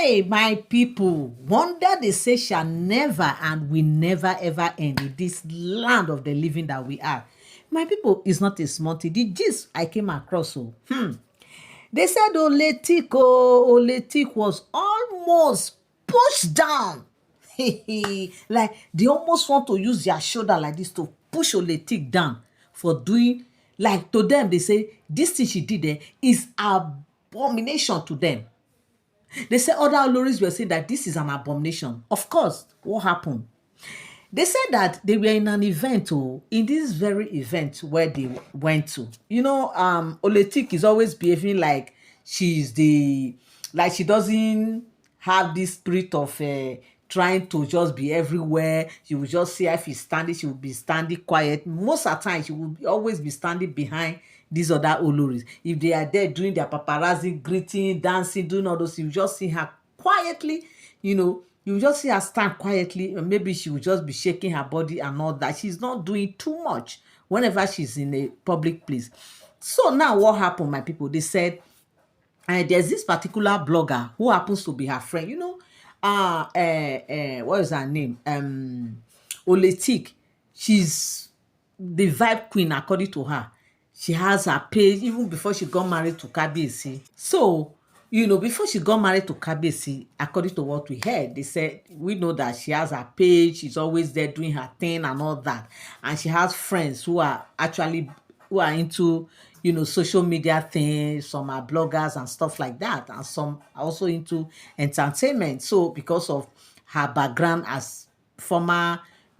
Hey, my people, wonder they say shall never and will never ever end in this land of the living that we are. My people, is not a small thing. The gist I came across, they said OleTik was almost pushed down. Like they almost want to use their shoulder like this to push OleTik down for doing, like, to them, they say this thing she did there is abomination to them. They say other Oloris were saying that this is an abomination. Of course, what happened? They said that they were in an event, in this very event where they went to. OleTik is always behaving like she's like she doesn't have this spirit of trying to just be everywhere. You will just see her if she's standing, she will be standing quiet. Most of the time, she will always be standing behind these other Oloris. If they are there doing their paparazzi, greeting, dancing, doing all those, you just see her quietly, you just see her stand quietly, and maybe she will just be shaking her body and all that. She's not doing too much whenever she's in a public place. So now what happened, my people? They said, there's this particular blogger who happens to be her friend. What is her name? OleTik. She's the vibe queen, according to her. She has her page even before she got married to Kabiyesi. So, before she got married to Kabiyesi, according to what we heard, they said, we know that she has her page, she's always there doing her thing and all that. And she has friends who are into, social media things. Some are bloggers and stuff like that. And some are also into entertainment. So, because of her background as former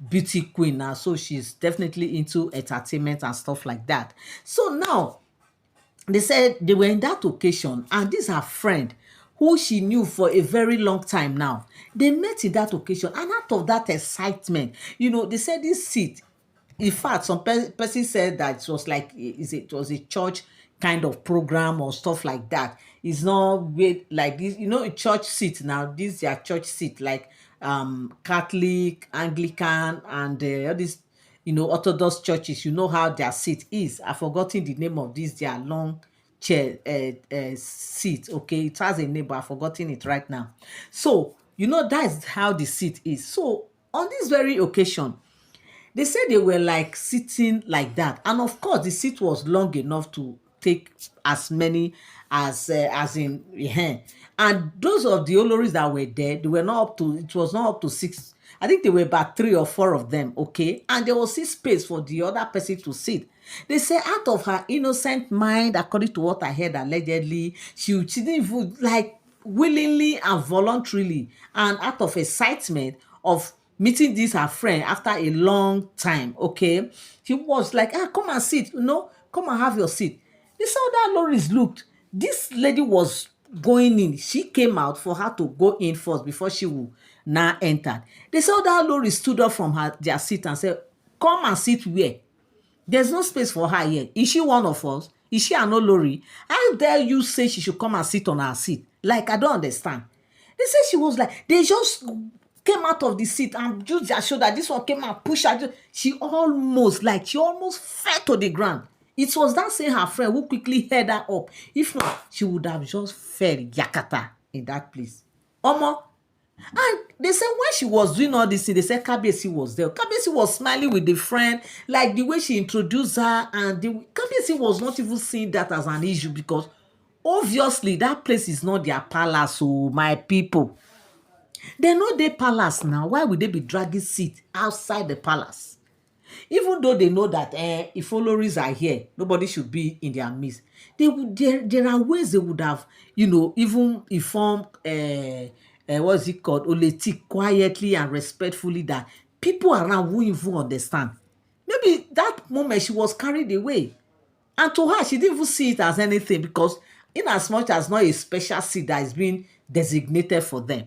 beauty queen now, so she's definitely into entertainment and stuff like that. So now they said they were in that occasion, and this her friend who she knew for a very long time now, they met in that occasion, and out of that excitement, they said this seat, in fact, some person said that it was like it was a church kind of program or stuff like that. It's not like this, a church seat now. This is their church seat, like Catholic, Anglican, and all these, Orthodox churches. You know how their seat is. I've forgotten the name of this, their long chair seat. Okay, it has a name, but I've forgotten it right now. So, that's how the seat is. So, on this very occasion, they said they were like sitting like that, and of course the seat was long enough to take as many as in and those of the Oloris that were there, they were not up to, it was not up to 6. I think there were about 3 or 4 of them, okay, and there was 6 space for the other person to sit. They say out of her innocent mind, according to what I heard, allegedly she didn't even, like, willingly and voluntarily, and out of excitement of meeting this her friend after a long time, okay, she was like, come and sit, come and have your seat. They saw that Loris looked, this lady was going in, she came out for her to go in first before she would now enter. They saw that Loris stood up from their seat and said, come and sit where? There's no space for her here. Is she one of us? Is she an Olori? How dare you say she should come and sit on her seat? Like, I don't understand. They said she was like, they just came out of the seat and used their shoulder. This one came and pushed her. She almost fell to the ground. It was that same her friend who quickly held her up. If not, she would have just fell yakata in that place. Omo. And they said when she was doing all this, they said Kabiyesi was there. Kabiyesi was smiling with the friend, like the way she introduced her, and Kabiyesi was not even seeing that as an issue, because obviously that place is not their palace. So my people, they know their palace now. Why would they be dragging seat outside the palace? Even though they know that if Oloris are here, nobody should be in their midst. There are ways they would have, even informed what's it called, OleTik, quietly and respectfully, that people around won't even understand. Maybe that moment she was carried away, and to her she didn't even see it as anything, because in as much as not a special seat that is being designated for them.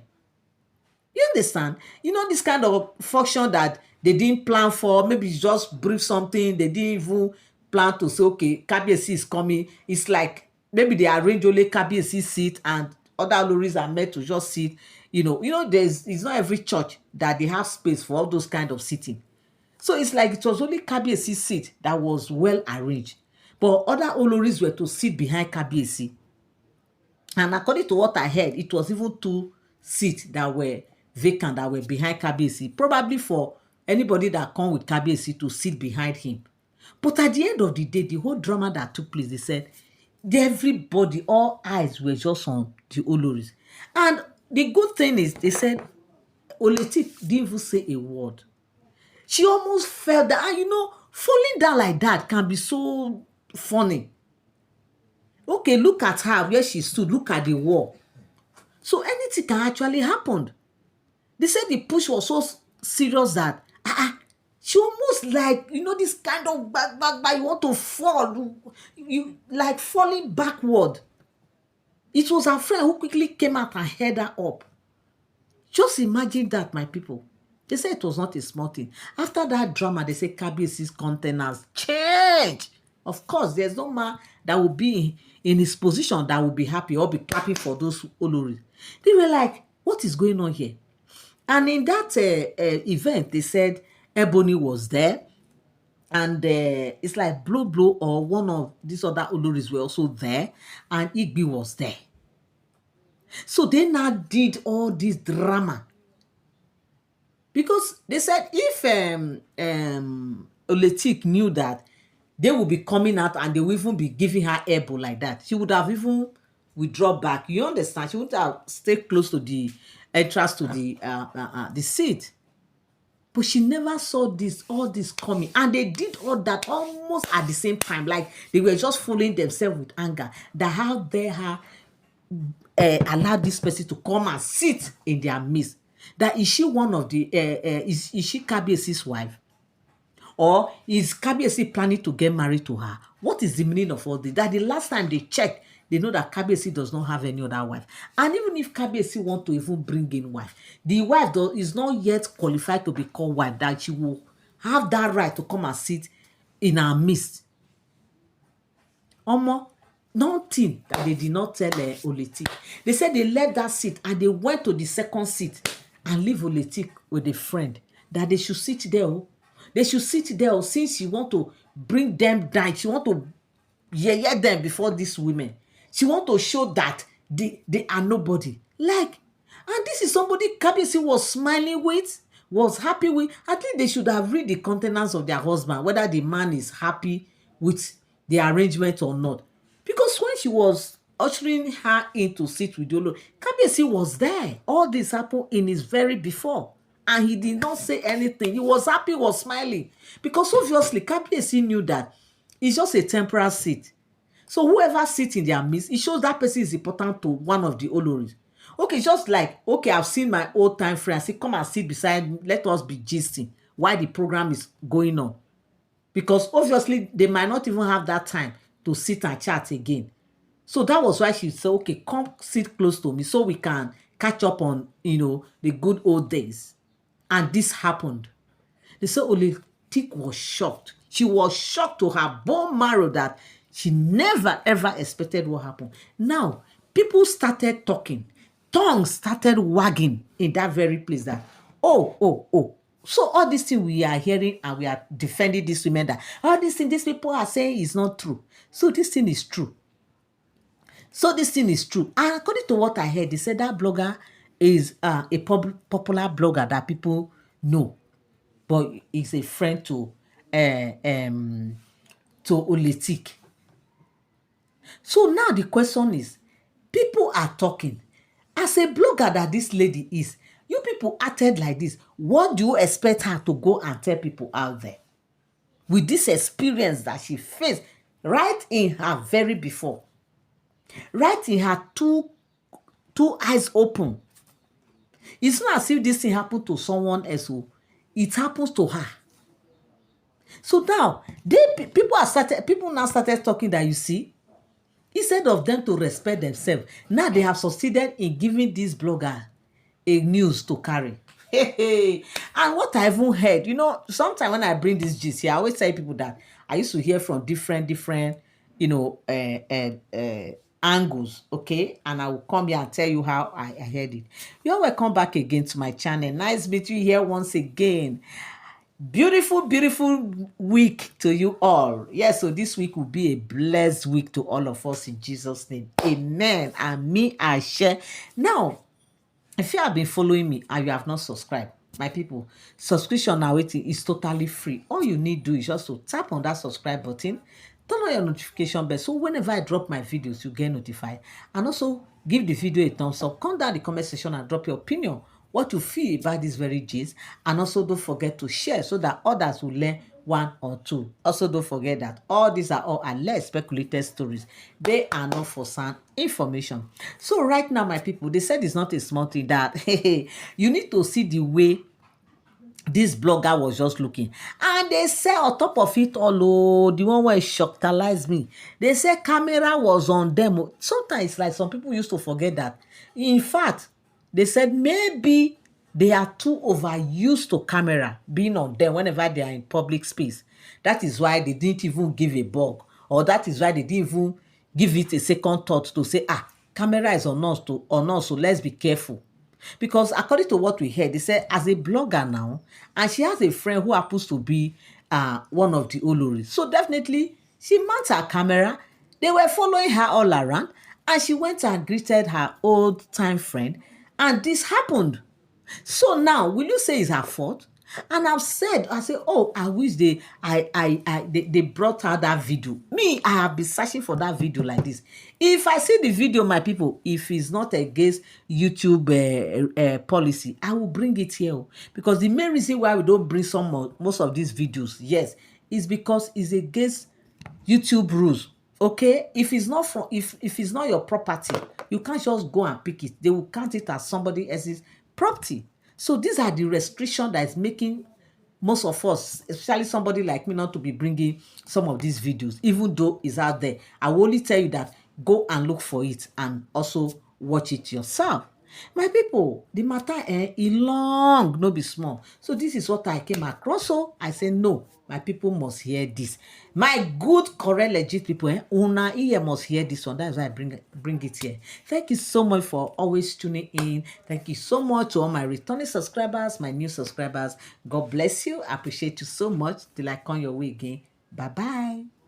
You understand? This kind of function that they didn't plan for, maybe just brief something, they didn't even plan to say, okay, Kabiyesi is coming. It's like maybe they arrange only Kabiyesi seat and other Oloris are meant to just sit. It's not every church that they have space for all those kind of sitting. So it's like it was only Kabiyesi seat that was well arranged, but other Oloris were to sit behind Kabiyesi. And according to what I heard, it was even too seats that were vacant, that were behind Kabiyesi, probably for anybody that come with Kabiyesi to sit behind him. But at the end of the day, the whole drama that took place, they said everybody, all eyes were just on the Oloris. And the good thing is, they said OleTik didn't even say a word. She almost fell down. And falling down like that can be so funny. Okay, look at her where she stood. Look at the wall. So anything can actually happen. They said the push was so serious that she almost like, this kind of back, you want to fall. You like falling backward. It was her friend who quickly came out and held her up. Just imagine that, my people. They said it was not a small thing. After that drama, they say Kabiyesi's containers change. Of course, there's no man that will be in his position that will be happy or be clapping for those Oloris. They were like, what is going on here? And in that event, they said Ebony was there. And it's like Blow or one of these other Oloris were also there. And Igbi was there. So they now did all this drama. Because they said if OleTik knew that they would be coming out and they will even be giving her elbow like that, she would have even withdrawn back. You understand? She would have stayed close to the entrance to the seat. But she never saw all this coming. And they did all that almost at the same time. Like they were just fooling themselves with anger. That how they have allowed this person to come and sit in their midst. That is she one of the is she Kabiyesi's wife, or is Kabiyesi planning to get married to her? What is the meaning of all this? That the last time they checked, they know that Kabiyesi does not have any other wife. And even if Kabiyesi want to even bring in wife, the wife is not yet qualified to be called wife. That she will have that right to come and sit in our midst. Nothing that they did not tell OleTik. They said they left that seat and they went to the second seat and leave OleTik with a friend. That they should sit there. They should sit there since she want to bring them down. She want to yell them before these women. She want to show that they are nobody. Like, and this is somebody Kabiyesi was smiling with, was happy with. I think they should have read the countenance of their husband, whether the man is happy with the arrangement or not. Because when she was ushering her in to sit with Yolo, Kabiyesi was there. All this happened in his very before. And he did not say anything. He was happy, was smiling. Because obviously, Kabiyesi knew that it's just a temporary seat. So whoever sits in their midst, it shows that person is important to one of the Oloris. Okay, just like, okay, I've seen my old time friend. I say, come and sit beside me. Let us be gisting while the program is going on. Because obviously, they might not even have that time to sit and chat again. So that was why she said, okay, come sit close to me so we can catch up on, the good old days. And this happened. They said OleTik was shocked. She was shocked to her bone marrow that she never ever expected what happened. Now, people started talking. Tongues started wagging in that very place that, oh. So all these things we are hearing and we are defending these women that all these things these people are saying is not true. So this thing is true. And according to what I heard, they said that blogger is a popular blogger that people know, but is a friend to OleTik. So now the question is, people are talking. As a blogger that this lady is, you people acted like this. What do you expect her to go and tell people out there? With this experience that she faced right in her very before. Right in her two eyes open. It's not as if this thing happened to someone else. It happens to her. So now, people now started talking that, you see, instead of them to respect themselves, now they have succeeded in giving this blogger a news to carry. And what I even heard, sometimes when I bring this gist here, I always tell people that I used to hear from different, angles, okay? And I will come here and tell you how I heard it. You're welcome back again to my channel. Nice meeting you here once again. Beautiful week to you all. Yes, so this week will be a blessed week to all of us in Jesus' name. Amen. And me, I share. Now, If you have been following me and you have not subscribed, my people, subscription now waiting is totally free. All you need to do is just to tap on that subscribe button, turn on your notification bell, so whenever I drop my videos, you get notified. And also give the video a thumbs up. Come down the comment section and drop your opinion, what you feel about this very gist. And also don't forget to share so that others will learn one or two. Also don't forget that all these are all alleged speculated stories. They are not for sound information. So right now, my people, they said it's not a small thing that you need to see the way this blogger was just looking, and they say on top of it all, oh, the one where shockalize me, they say camera was on them. Sometimes like some people used to forget that. In fact, they said maybe they are too overused to camera being on them whenever they are in public space. That is why they didn't even give a bug, or that is why they didn't even give it a second thought to say, camera is on us, so let's be careful. Because according to what we heard, they said as a blogger now, and she has a friend who happens to be one of the Oloris. So definitely, she mounts her camera. They were following her all around, and she went and greeted her old time friend, and this happened. So now, will you say it's her fault? And I said, oh, I wish they brought out that video. Me, I have been searching for that video like this. If I see the video, my people, if it's not against YouTube policy, I will bring it here. Because the main reason why we don't bring most of these videos, yes, is because it's against YouTube rules. Okay, if it's not if it's not your property, you can't just go and pick it. They will count it as somebody else's property. So these are the restrictions that is making most of us, especially somebody like me, not to be bringing some of these videos, even though it's out there. I will only tell you that go and look for it and also watch it yourself. My people, the matter e long, no be small. So this is what I came across. So I say no, my people must hear this. My good, correct, legit people, una ear must hear this one. That's why I bring it here. Thank you so much for always tuning in. Thank you so much to all my returning subscribers, my new subscribers. God bless you. I appreciate you so much. Till I come your way again. Bye bye.